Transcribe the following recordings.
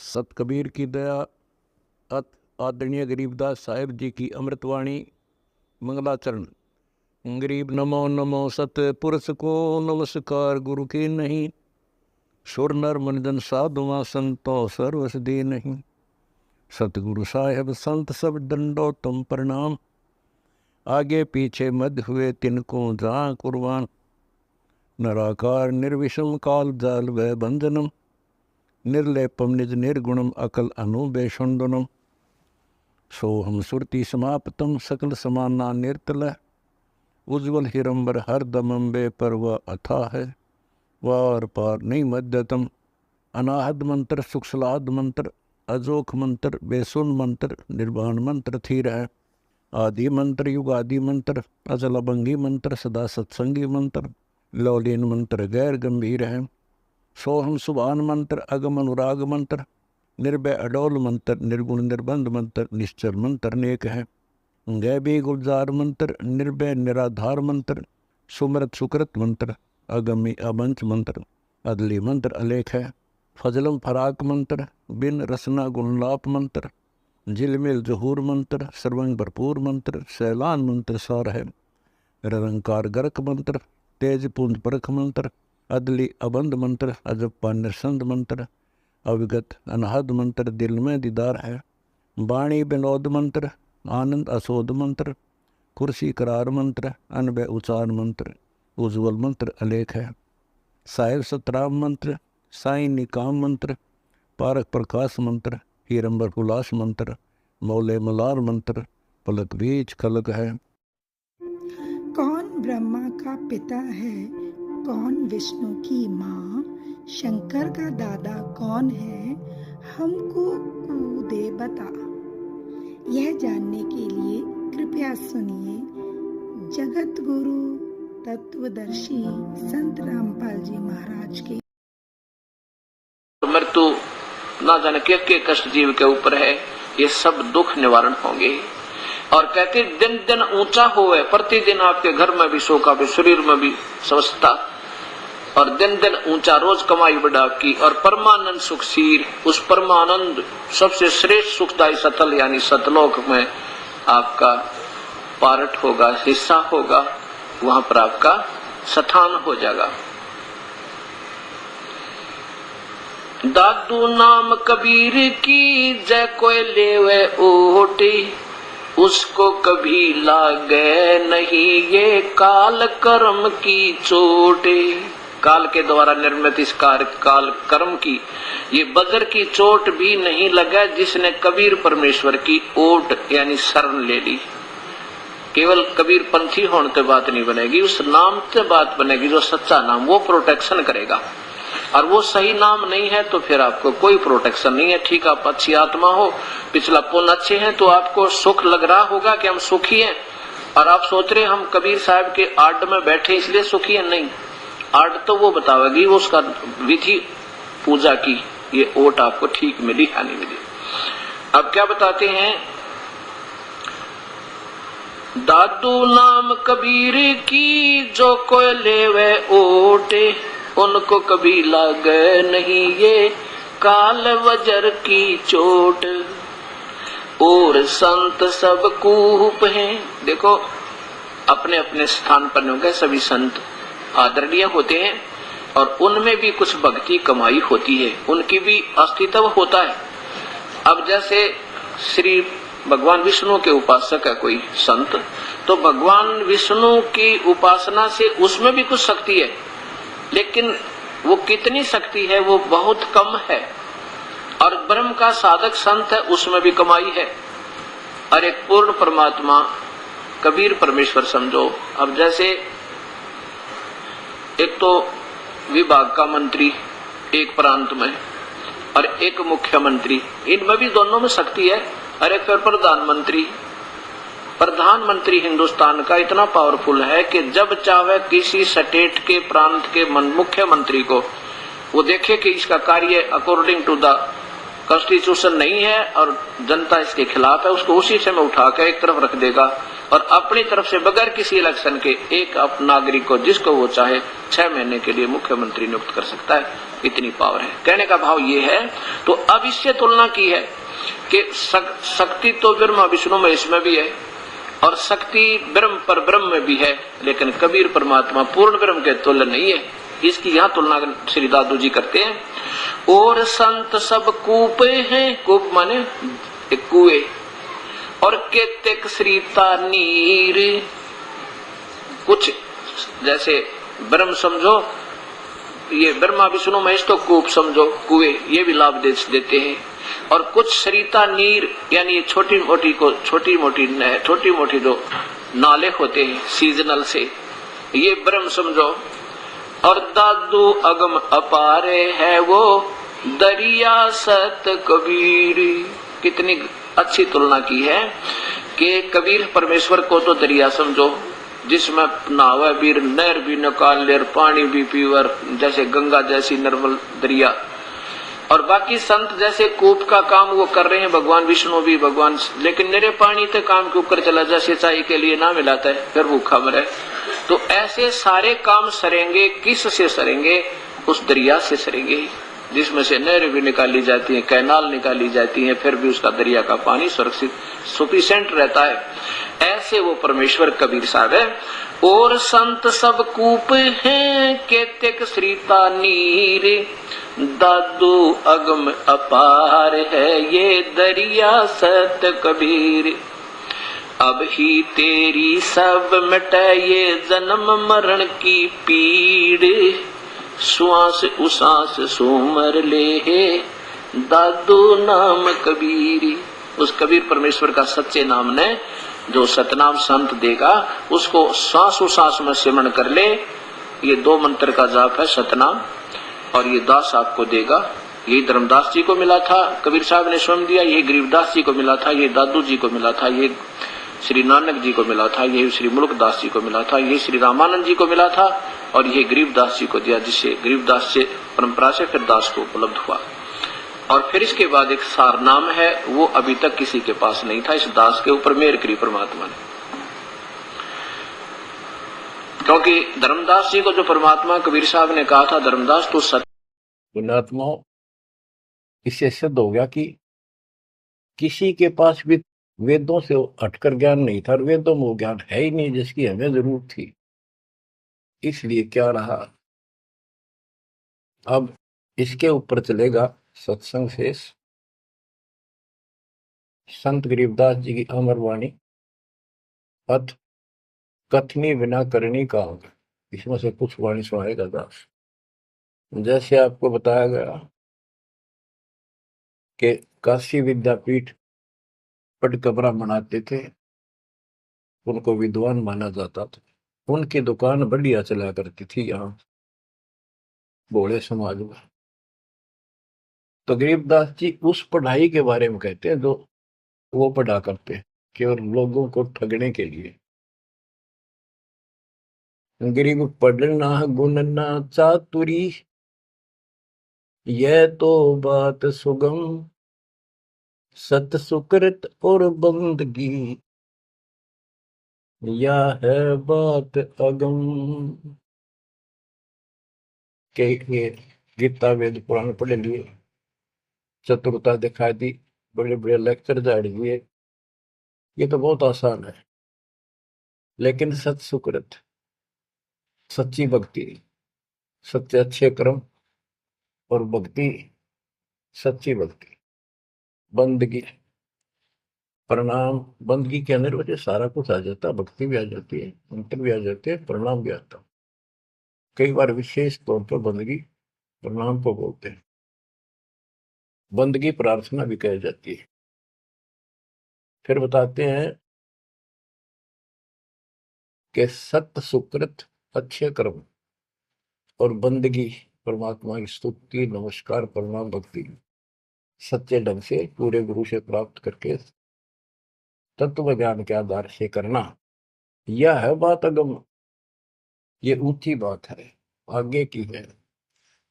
सत कबीर की दया अत आदरणीय गरीबदास साहिब जी की अमृतवाणी मंगलाचरण। गरीब नमो नमो सत पुरुष को नमस्कार गुरु की नहीं, सुर नर मनजन साधुआ संतो सर्वस दी नहीं। सतगुरु साहेब संत सब दंडो तुम प्रणाम, आगे पीछे मध्य हुए तिनको जहाँ कुर्बान। नराकार निर्विषम काल जाल व बंधनम, निर्लेपम निज निर्गुणम अकल अनुबेषुंडनम। सोहम सुरति समाप्तम सकल समाना निर्तल, उज्ज्वल हिरंबर हर दमम बे परवा अथा है। वार पार नहीं मध्यतम, अनाहद मंत्र सुखसलाद मंत्र, अजोख मंत्र बेसुन मंत्र, निर्वाण मंत्र थीर है। आदि मंत्र युगादि मंत्र, अजल अभंगी मंत्र, सदा सत्संगी मंत्र, लौलीन मंत्र गैर गंभीर है। सोहम सुभान मंत्र, अगम अनुराग मंत्र, निर्भय अडोल मंत्र, निर्गुण निर्बंध मंत्र, निश्चल मंत्र नेक है। गैबी गुलजार मंत्र, निर्भय निराधार मंत्र, सुमृत सुकृत मंत्र, अगमी अबंच मंत्र, अदली मंत्र अलेख है। फजलम फराक मंत्र, बिन रसना गुणलाप मंत्र, झिलमिल जहूर मंत्र, सर्वंग भरपूर मंत्र, सैलान मंत्र सार है। निरंकार गर्क मंत्र, तेज पुंज परख मंत्र, अदली अबंध मंत्र, अजप्पा निरसंद मंत्र, अविगत अनहद मंत्र, दिल में दीदार है। वाणी विनोद मंत्र, आनंद असोद मंत्र, कुर्सी करार मंत्र, अनबय उचार मंत्र, उज्ज्वल मंत्र अलेख है। साहिब सतराम मंत्र, साईं निकाम मंत्र, पारक प्रकाश मंत्र, हीरंबर उल्लास मंत्र, मौले मलार मंत्र, पलक बीच खलक है। कौन ब्रह्मा का पिता है, कौन विष्णु की माँ, शंकर का दादा कौन है, हमको कूदे बता। यह जानने के लिए कृपया सुनिए जगत गुरु तत्वदर्शी संत रामपाल जी महाराज के। मृत्यु ना जाने के कष्ट जीव के ऊपर है, ये सब दुख निवारण होंगे। और कहते दिन दिन ऊंचा होवे, प्रतिदिन आपके घर में भी शोक, आपके शरीर में भी स्वस्थता, और दिन दिन ऊंचा रोज कमाई बढ़ा की, और परमानंद सुख सीर, उस परमानंद सबसे श्रेष्ठ सुखदायी सतल यानी सतलोक में आपका पार्ट होगा, हिस्सा होगा, वहां पर आपका स्थान हो जाएगा। दादू नाम कबीर की जय कोई लेवे ओटी, उसको कभी लागे नहीं ये काल कर्म की चोटे। काल के द्वारा निर्मित इस काल कर्म की ये बजर की चोट भी नहीं लगा जिसने कबीर परमेश्वर की ओट यानी शरण ले ली। केवल कबीर पंथी होने से बात नहीं बनेगी, उस नाम से बात बनेगी जो सच्चा नाम, वो प्रोटेक्शन करेगा। और वो सही नाम नहीं है तो फिर आपको कोई प्रोटेक्शन नहीं है। ठीक, आप अच्छी आत्मा हो, पिछला पुण्य अच्छे हैं, तो आपको सुख लग रहा होगा कि हम सुखी हैं, और आप सोच रहे हम कबीर साहब के आड़ में बैठे इसलिए सुखी है। नहीं, आड़ तो वो बतावेगी, वो उसका विधि पूजा की ये ओट आपको ठीक मिली या नहीं मिली। अब क्या बताते हैं, दादू नाम कबीर की जो कोई लेवे ओटे, उनको कभी लागे नहीं ये काल वजर की चोट। और संत सब कूप हैं। देखो अपने अपने स्थान पर होंगे, सभी संत आदरणीय होते हैं, और उनमें भी कुछ भक्ति कमाई होती है, उनकी भी अस्तित्व होता है। अब जैसे श्री भगवान विष्णु के उपासक है कोई संत, तो भगवान विष्णु की उपासना से उसमें भी कुछ शक्ति है, लेकिन वो कितनी शक्ति है वो बहुत कम है। और ब्रह्म का साधक संत है, उसमें भी कमाई है। और एक पूर्ण परमात्मा कबीर परमेश्वर समझो। अब जैसे एक तो विभाग का मंत्री एक प्रांत में, और एक मुख्यमंत्री, इनमें भी दोनों में शक्ति है। और एक फिर प्रधानमंत्री हिंदुस्तान का इतना पावरफुल है कि जब चाहे किसी स्टेट के प्रांत के मुख्यमंत्री को वो देखे कि इसका कार्य अकॉर्डिंग टू द कॉन्स्टिट्यूशन नहीं है और जनता इसके खिलाफ है, उसको उसी समय उठाकर एक तरफ रख देगा और अपनी तरफ से बगैर किसी इलेक्शन के एक नागरिक को जिसको वो चाहे 6 महीने के लिए मुख्यमंत्री नियुक्त कर सकता है। इतनी पावर है। कहने का भाव ये है। तो अब इससे तुलना की है कि शक्ति तो ब्रह्मा विष्णु महेश में भी है और शक्ति ब्रह्म पर ब्रह्म में भी है, लेकिन कबीर परमात्मा पूर्ण ब्रह्म के तुल्य नहीं है। इसकी यहाँ तुलना श्री दादू जी करते हैं। और संत सब कूपे हैं, कूप माने एक कुएं, और केतेक श्रीता नीर। कुछ जैसे ब्रह्म समझो, ये ब्रह्मा विष्णु महेश तो कूप समझो, कुएं, ये भी लाभ देते हैं। और कुछ सरिता नीर यानी छोटी मोटी जो नाले होते हैं सीजनल से, ये ब्रह्म समझो। और दादू अगम अपारे है वो दरिया सत कबीर। कितनी अच्छी तुलना की है कि कबीर परमेश्वर को तो दरिया समझो, जिसमें नहावे बीर, नहर भी निकाल ले, पानी भी पीवर, जैसे गंगा जैसी निर्मल दरिया। और बाकी संत जैसे कूप का काम वो कर रहे हैं, भगवान विष्णु भी, भगवान, लेकिन मेरे पानी तक काम के ऊपर चला जा, सिंचाई के लिए ना मिलाता है, फिर भूखा मरे। तो ऐसे सारे काम सरेंगे, किस से सरेंगे? उस दरिया से सरेंगे जिसमें से नहर भी निकाली जाती है, कैनाल निकाली जाती है, फिर भी उसका दरिया का पानी सुरक्षित सफिशिएंट रहता है। ऐसे वो परमेश्वर कबीर साहब है। और संत सब कूप हैं, केतेक श्रीता नीर, दादू अगम अपार है ये दरिया सत कबीर। अब ही तेरी सब मिटे ये जन्म मरण की पीड़, श्वास उसास सुमर ले दादू नाम कबीर। उस कबीर परमेश्वर का सच्चे नाम ने जो सतनाम संत देगा, उसको सांस उसास में सिमरण कर ले। ये 2 मंत्र का जाप है सतनाम, और ये दास आपको देगा। यही धर्मदास जी को मिला था, कबीर साहब ने स्वयं दिया। ये गरीबदास जी को मिला था, ये दादू जी को मिला था, ये श्री नानक जी को मिला था, ये श्री मुल्कदास जी को मिला था, ये श्री रामानंद जी को मिला था, और ये गरीबदास जी को दिया, जिससे गरीबदास से परंपरा से फिर दास को उपलब्ध हुआ। और फिर इसके बाद एक सार नाम है, वो अभी तक किसी के पास नहीं था। इस दास के ऊपर मेहर करी परमात्मा ने, क्योंकि धर्मदास जी को जो परमात्मा कबीर साहब ने कहा था, धर्मदास तो पुण्यात्मा, इससे सिद्ध हो गया कि किसी के पास भी वेदों से हटकर ज्ञान नहीं था, और वेदों में वो ज्ञान है ही नहीं जिसकी हमें जरूरत थी। इसलिए क्या रहा, अब इसके ऊपर चलेगा सत्संग शेष, संत गरीबदास जी की अमर वाणी, अथ कथनी बिना करनी का होगा। इसमें से कुछ वाणी सुनाएगा दास। जैसे आपको बताया गया कि काशी विद्यापीठ पढ़कर ब्राह्मण आते थे, उनको विद्वान माना जाता था, उनकी दुकान बढ़िया चला करती थी यहाँ भोले समाज में। तो गरीबदास जी उस पढ़ाई के बारे में कहते हैं जो वो पढ़ा करते, केवल लोगों को ठगने के लिए। गरीब पढ़ना गुण ना चातुरी, यह तो बात सुगम, सत सुकृत और बंदगी, या है बात अगम। के गीता वेद पुराण पढ़े लिए, चतुरता दिखा दी, बड़े बड़े लेक्चर झाड़ दिए, ये तो बहुत आसान है। लेकिन सत सुकृत, सच्ची भक्ति, सच्चे अच्छे कर्म और भक्ति, सच्ची भक्ति, बंदगी, प्रणाम। बंदगी के अंदर वजह सारा कुछ आ जाता, भक्ति भी आ जाती है, मंत्र भी आ जाते हैं, प्रणाम भी आता। कई बार विशेष तौर पर बंदगी प्रणाम को बोलते हैं, बंदगी प्रार्थना भी कही जाती है। फिर बताते हैं कि सत्य सुकृत, अच्छे कर्म और बंदगी, परमात्मा की स्तुति, नमस्कार, प्रणाम, भक्ति सच्चे ढंग से पूरे गुरु से प्राप्त करके तत्व ज्ञान के आधार से करना, यह है बात अगम। ये ऊंची बात है, आगे की है,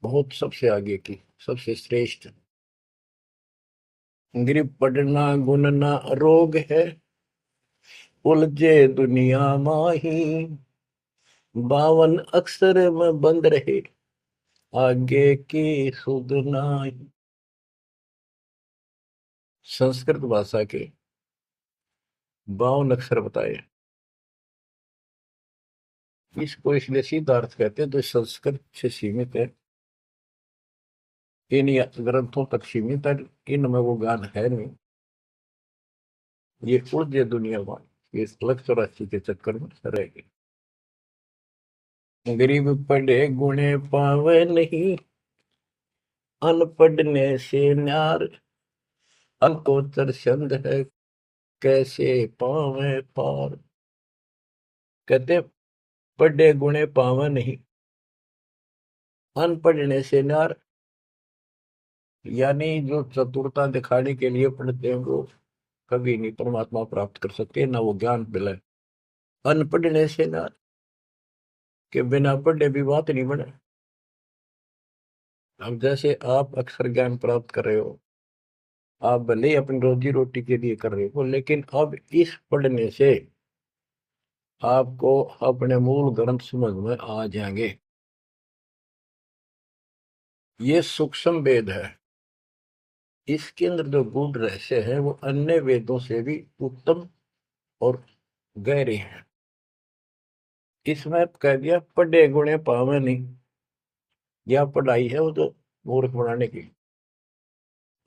बहुत सबसे आगे की, सबसे श्रेष्ठ। गिर पड़ना गुनना रोग है, उलझे दुनिया माही, 52 अक्षर में बंद रहे, आगे की सुध नाही। संस्कृत भाषा के 52 अक्षर बताए। इसको इसलिए सीधा अर्थ कहते हैं जो संस्कृत से सीमित है, इन ग्रंथों तक सीमित है, इनमें वो ज्ञान है नहीं। ये उलझे दुनिया में, ये लक्ष्य 84 के चक्कर में रह गए। गरीब पढ़े गुणे पावे नहीं, अनपढ़ने से न्यार, अकोचर छंद है, कैसे पावे पार। कहते पढ़े गुणे पावे नहीं, अनपढ़ने से न्यार, यानी जो चतुरता दिखाने के लिए पढ़ते हैं वो कभी नहीं परमात्मा प्राप्त कर सकते, ना वो ज्ञान मिले। अनपढ़ने से न्यार, के बिना पढ़े भी बात नहीं बने। अब जैसे आप अक्षर ज्ञान प्राप्त कर रहे हो, आप भले ही अपनी रोजी रोटी के लिए कर रहे हो, लेकिन अब इस पढ़ने से आपको अपने मूल ग्रंथ समझ में आ जाएंगे। ये सूक्ष्म वेद है, इसके अंदर जो गूढ़ रहस्य है वो अन्य वेदों से भी उत्तम और गहरे हैं। इसमें कह दिया पढ़े गुणे पावे नहीं, यह पढ़ाई है वो तो मूर्ख बनाने की।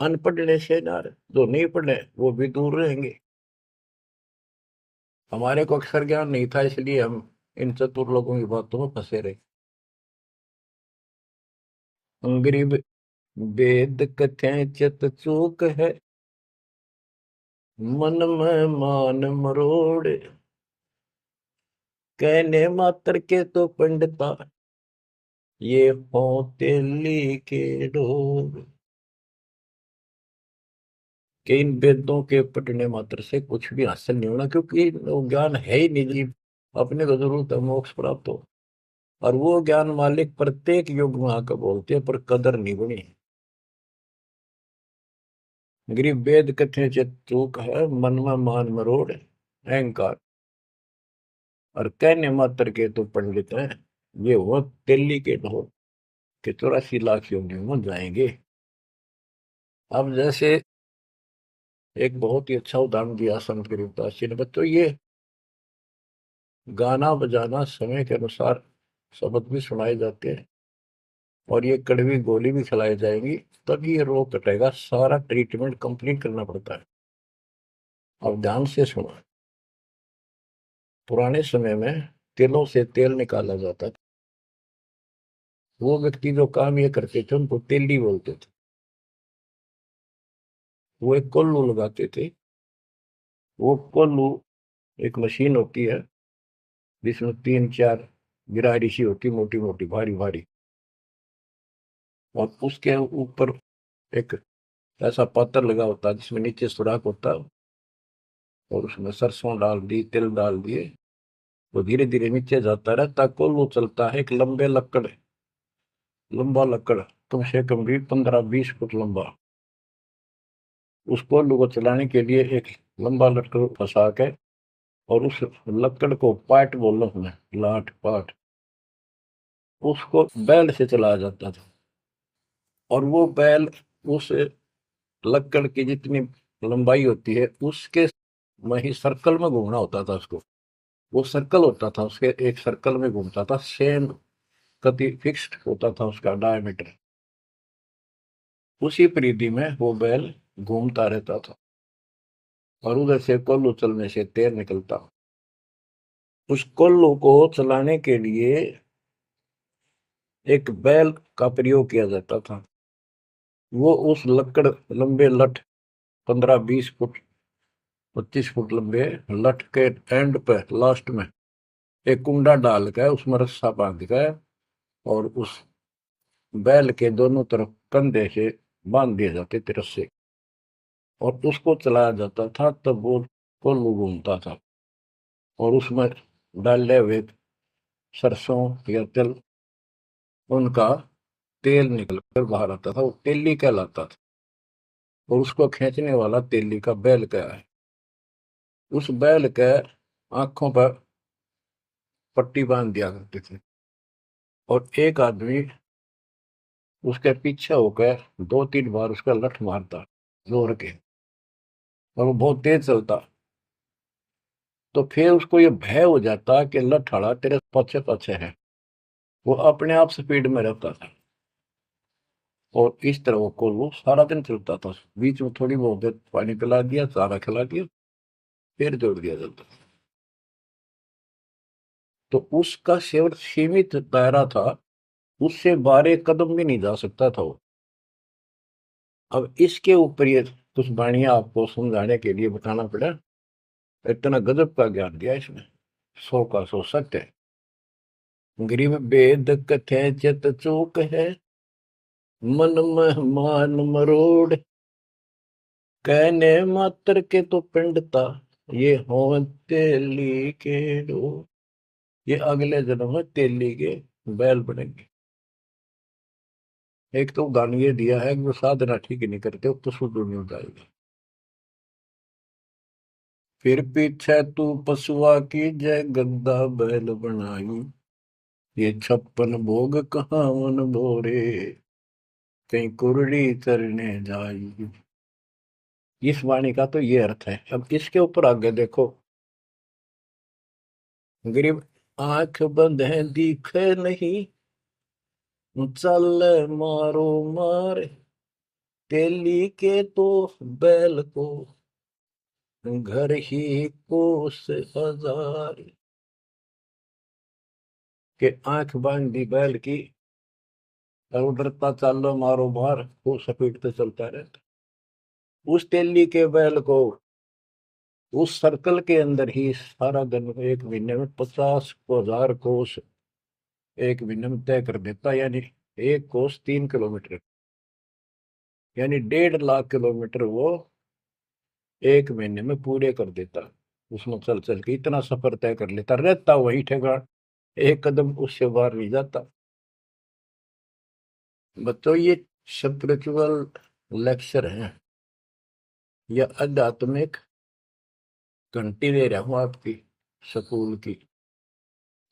अनपढ़ने से ना, जो नहीं पढ़े वो भी दूर रहेंगे। हमारे को अक्षर ज्ञान नहीं था, इसलिए हम इन चतुर लोगों की बातों में फंसे रहे। गरीब वेद कथें चित चूक है, मन में मान मरोड़, कहने मात्र के तो पंडिता, ये हो तेली के ढोल। कि इन वेदों के पढ़ने मात्र से कुछ भी हासिल नहीं होना, क्योंकि वो ज्ञान है ही नहीं जी। अपने को जरूरत है मोक्ष प्राप्त हो, और वो ज्ञान मालिक प्रत्येक युग में आकर बोलते हैं, पर कदर नहीं बनी। गरीब वेद कथे चित चूक है, मन में मान मरोड़, अहंकार, और कहने मात्र के तो पंडित है, ये वो दिल्ली के ढोल के 84 लाख योगियों में जाएंगे। अब जैसे एक बहुत ही अच्छा उदाहरण दिया संत गरीबदास जी ने, बच्चों ये गाना बजाना समय के अनुसार शब्द भी सुनाए जाते हैं, और ये कड़वी गोली भी खिलाई जाएंगी, तभी ये रोग कटेगा। सारा ट्रीटमेंट कंप्लीट करना पड़ता है। अब ध्यान से सुनो, पुराने समय में तिलों से तेल निकाला जाता था। वो व्यक्ति जो काम ये करते थे उनको तेली बोलते थे। वो एक कोल्लू लगाते थे। वो कोल्लू एक मशीन होती है जिसमें 3-4 गिरारी सी होती, मोटी मोटी भारी भारी, और उसके ऊपर एक ऐसा पात्र लगा होता है जिसमें नीचे सुराख होता है, और उसमें सरसों डाल दी, तिल डाल दिए, वो धीरे धीरे नीचे जाता रहता। कोल्लू चलता है एक लंबा लकड़, कम से कम भी 15-20 फुट लंबा। उस कोल्लू को चलाने के लिए एक लंबा लकड़ फंसा के, और उस लकड़ को पाट बोल रहा हूं, लाट पाट, उसको बैल से चलाया जाता था। और वो बैल उस लकड़ की जितनी लंबाई होती है उसके में ही सर्कल में घूमना होता था उसको। वो सर्कल होता था, उसके एक सर्कल में घूमता था, सेम कति फिक्स्ड होता था उसका डायमीटर। उसी परिधि में वो बैल घूमता रहता था, और उधर से कोल्लू चलने से तेल निकलता। उस कोल्लू को चलाने के लिए एक बैल का प्रयोग किया जाता था। वो उस लकड़ लंबे लठ 15-20 फुट 25 फुट लंबे लठ के एंड पे लास्ट में एक कुंडा डाल कर उसमें रस्सा बांध कर, और उस बैल के दोनों तरफ कंधे से बांध दिए जाते थे रस्से, और उसको चलाया जाता था। तब वो कोल्लू घूमता था, और उसमें डाले हुए सरसों या तिल, उनका तेल निकल कर बाहर आता था, वो तेली कहलाता था। और उसको खींचने वाला तेली का बैल का है। उस बैल के आंखों पर पट्टी बांध दिया करते थे, और एक आदमी उसके पीछे होकर 2-3 बार उसका लठ मारता जोर के, और वो बहुत तेज चलता। तो फिर उसको ये भय हो जाता कि लठाड़ा तेरे पीछे पीछे है। वो अपने आप स्पीड में रहता था, और इस तरह वो सारा दिन चलता था। बीच में थोड़ी बहुत देर पानी पिला दिया, चारा खिला दिया, फिर जोड़ दिया जाता। तो उसका केवल सीमित दायरा था, उससे 12 कदम भी नहीं जा सकता था वो। अब इसके ऊपर ये कुछ वाणियां आपको समझाने के लिए बताना पड़ा। इतना गजब का ज्ञान दिया इसने, 100 का 100 सत्य है। गरीब वेद कथे चित चूक है, मन मह मान मरोड़, कहने मात्र के तो पिंडता, ये हो तेली के डोर। ये अगले जन्म में तेली के बैल बनेंगे। एक तो गान ये दिया है कि जो साधना ठीक नहीं करते तो शुद्ध नहीं हो जाएगा। फिर पीछे तू पशुआ की जय गद्दा बैल बनाई, ये 56 भोग कहाँ मन भोरे, कहीं कुरड़ी चरने जाई। इस वाणी का तो ये अर्थ है। अब इसके ऊपर आगे देखो, गरीब आंख बंद है दिखे नहीं, चल मारो मार, तेली के तो बैल को घर ही कोस हजार। के आंख बांध दी बैल की, और उधरता चलो मारो मार, वो स्पीड पे चलता रहता। उस तेली के बैल को उस सर्कल के अंदर ही सारा दिन, 1 महीने में 50,000 कोस एक महीने में तय कर देता। यानी एक कोस 3 किलोमीटर, यानी 1.5 लाख किलोमीटर वो 1 महीने में पूरे कर देता। उसमें चल चल के इतना सफर तय कर लेता, रहता वही ठेकान, 1 कदम उससे बाहर नहीं जाता। बच्चों ये स्पिरिचुअल लेक्चर है या आध्यात्मिक घंटी दे रहा हूं आपकी स्कूल की।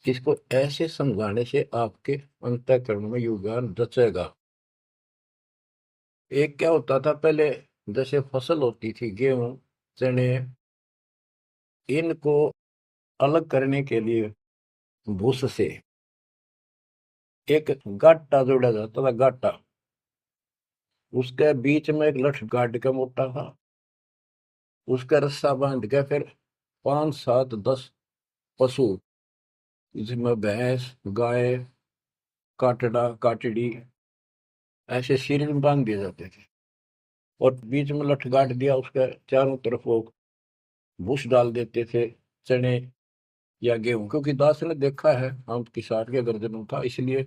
इसको ऐसे समझाने से आपके अंतःकरण में योगदान रचेगा। एक क्या होता था पहले, जैसे फसल होती थी गेहूं, चने, इनको अलग करने के लिए भूस से एक गाटा जोड़ा जाता था, गाटा। उसके बीच में एक लठ गाड़ के मोटा था, उसका रस्सा बांध के फिर 5, 7, 10 पशु, जिसमें भैंस, गाय, काटड़ा, काटड़ी, ऐसे सिर में बांध दिए जाते थे। और बीच में लठ गाड़ दिया, उसके चारों तरफ वो भूस डाल देते थे, चने या गेहूं। क्योंकि दास ने देखा है, हम किसान के गर्जनों था, इसलिए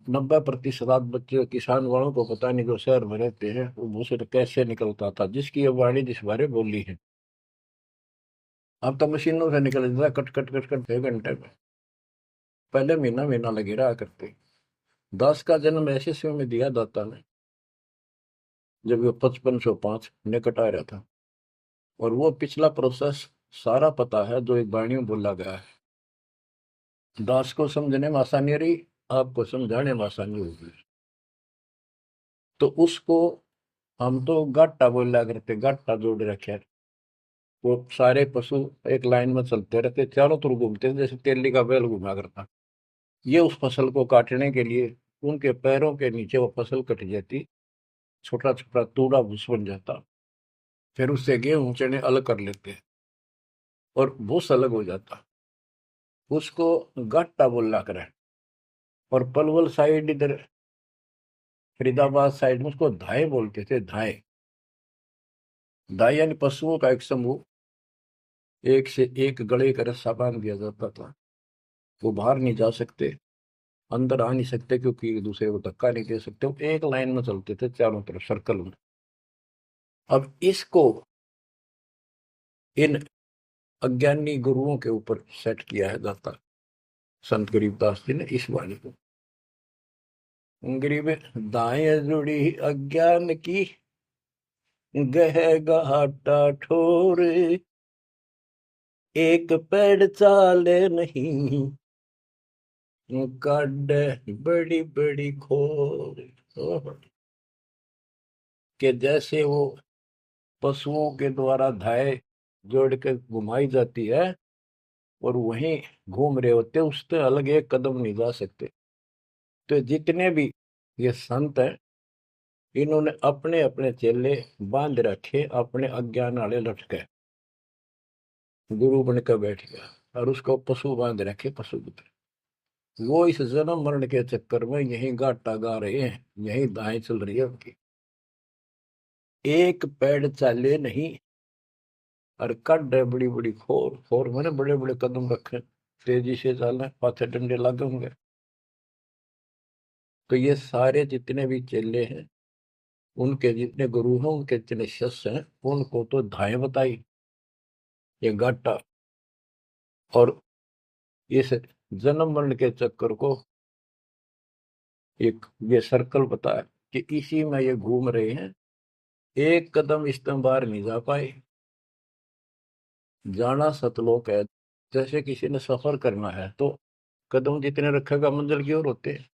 90% बच्चे किसान वालों को पता नहीं, जो शहर में रहते हैं, वो भूसे कैसे निकलता था। जिसकी ये वाणी जिस बारे बोली है, अब तो मशीनों से निकल जाता, कट कट कट कट 6 घंटे में। पहले महीना महीना लगे रहा करते। दास का जन्म ऐसे समय में दिया दाता ने जब वो 5505 निकट आ रहा था, और वो पिछला प्रोसेस सारा पता है जो एक वाणी में बोला गया है। दास को समझने में आसानी रही, आपको समझाने में आसानी होगी। तो उसको हम तो गाटा बोला करते, गाटा जोड़ रखे। वो सारे पशु एक लाइन में चलते रहते, चारों तरफ घूमते, जैसे तेली का बैल घुमा करता। ये उस फसल को काटने के लिए उनके पैरों के नीचे वो फसल कट जाती, छोटा छोटा तूड़ा भूस बन जाता। फिर उससे गेहूं चने अलग कर लेते, और भूस अलग हो जाता। उसको गट्टा बोला करे। और पलवल साइड, इधर फरीदाबाद साइड में उसको धाए बोलते थे, धाए। धाए यानी पशुओं का एक समूह, एक से एक गले का रस्सा बांध दिया जाता था। वो बाहर नहीं जा सकते, अंदर आ नहीं सकते, क्योंकि एक दूसरे को धक्का नहीं दे सकते। वो एक लाइन में चलते थे चारों तरफ सर्कल में। अब इसको इन अज्ञानी गुरुओं के ऊपर सेट किया है दाता संत गरीबदास जी ने इस वाणी को। गरीब दाएं जुड़ी अज्ञान की, गह घाटा ठोर, एक पेड़ चाले नहीं, काट बड़ी बड़ी खोर। कि जैसे वो पशुओं के द्वारा धाय जोड़ के घुमाई जाती है और वहीं घूम रहे होते, उससे अलग एक कदम नहीं जा सकते। तो जितने भी ये संत हैं, इन्होंने अपने अपने चेले बांध रखे, अपने अज्ञान वाले लटके, गुरु बनकर बैठ गया और उसको पशु बांध रखे, पशु पुत्र। वो इस जन्म मरण के चक्कर में यही गाटा गा रहे हैं, यही दाएं चल रही है उनकी। एक पेड़ चाले नहीं और कड है बड़ी बड़ी खोर। खोर मैंने बड़े बड़े कदम रखे, तेजी से चलना, पाथे डंडे लगे होंगे। तो ये सारे जितने भी चेले हैं, उनके जितने गुरु हैं, उनके जितने शिष्य हैं, उनको तो धाएं बताई, ये गाटा, और इस जन्म मरण के चक्कर को एक ये सर्कल बताया कि इसी में ये घूम रहे हैं, एक कदम इस तरह बाहर नहीं जा पाए। जाना सतलोक है। जैसे किसी ने सफर करना है तो कदम जितने रखेगा मंजिल की ओर होते हैं,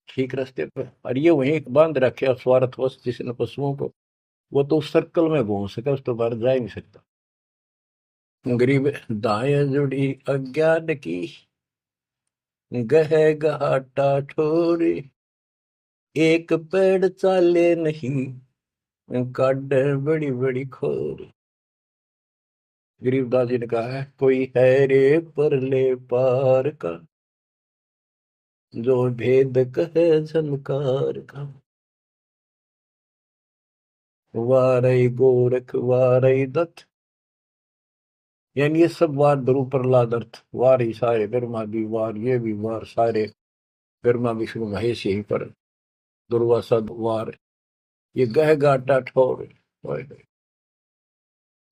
ठीक रास्ते पर। और ये वहीं बांध रखे स्वार्थवश जिसने पशुओं को, वो तो उस सर्कल में घूम सका, उस तो बाहर जा ही नहीं सकता। गरीब दाएं जुड़ी अज्ञान की, गह घाटा ठोरी, एक पेड़ चाले नहीं, काट बड़ी बड़ी खोर। गरीबदास जी ने कहा है, कोई है रे परले पार का, जो भेद कहे झनकार का। वारई गोरख वारई दत्त, यानी ये सब वार ध्रुव प्रहलाद अर्थ, वार ही सारे, ब्रह्मा भी वार, ये भी वार, सारे ब्रह्मा विष्णु महेश यहीं पर, दुर्वासा वार, ये गह गाटा ठोर।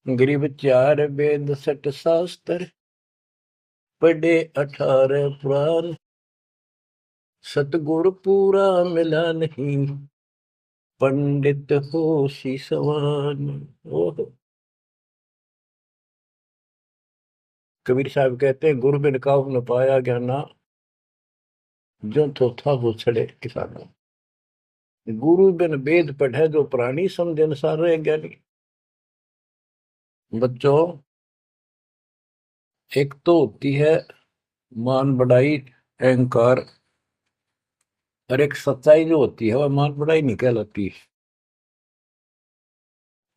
गरीब चार वेद सठ शास्त्र, पढ़े 18 पुराण, सतगुर पूरा मिला नहीं, पंडित होशी समान। ओह, कबीर साहब कहते हैं, गुरु बिन काहू न पाया ज्ञाना, जो तो था वो छड़े किसाना। गुरु बिन वेद पढ़े जो प्राणी, समझे अनुसार रहे ज्ञानी। बच्चों, एक तो होती है मान बढ़ाई, अहंकार, और एक सच्चाई जो होती है वह मान बढ़ाई नहीं कहलाती।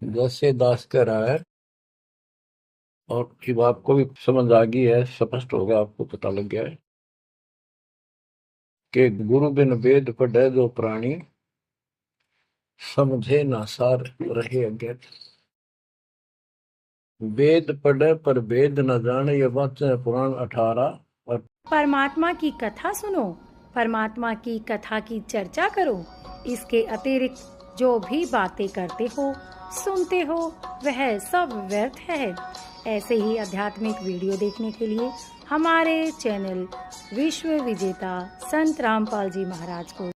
जैसे दास कह रहा है, और जब आपको भी समझ आ गई है, स्पष्ट हो गया, आपको पता लग गया है कि गुरु बिन वेद पढ़े जो प्राणी, समझे ना सार रहे अज्ञात। वेद पढ़े पर वेद न जाने, ये वाच्य है पुराण 18। और परमात्मा की कथा सुनो, परमात्मा की कथा की चर्चा करो। इसके अतिरिक्त जो भी बातें करते हो, सुनते हो, वह सब व्यर्थ है। ऐसे ही आध्यात्मिक वीडियो देखने के लिए हमारे चैनल विश्व विजेता संत रामपाल जी महाराज को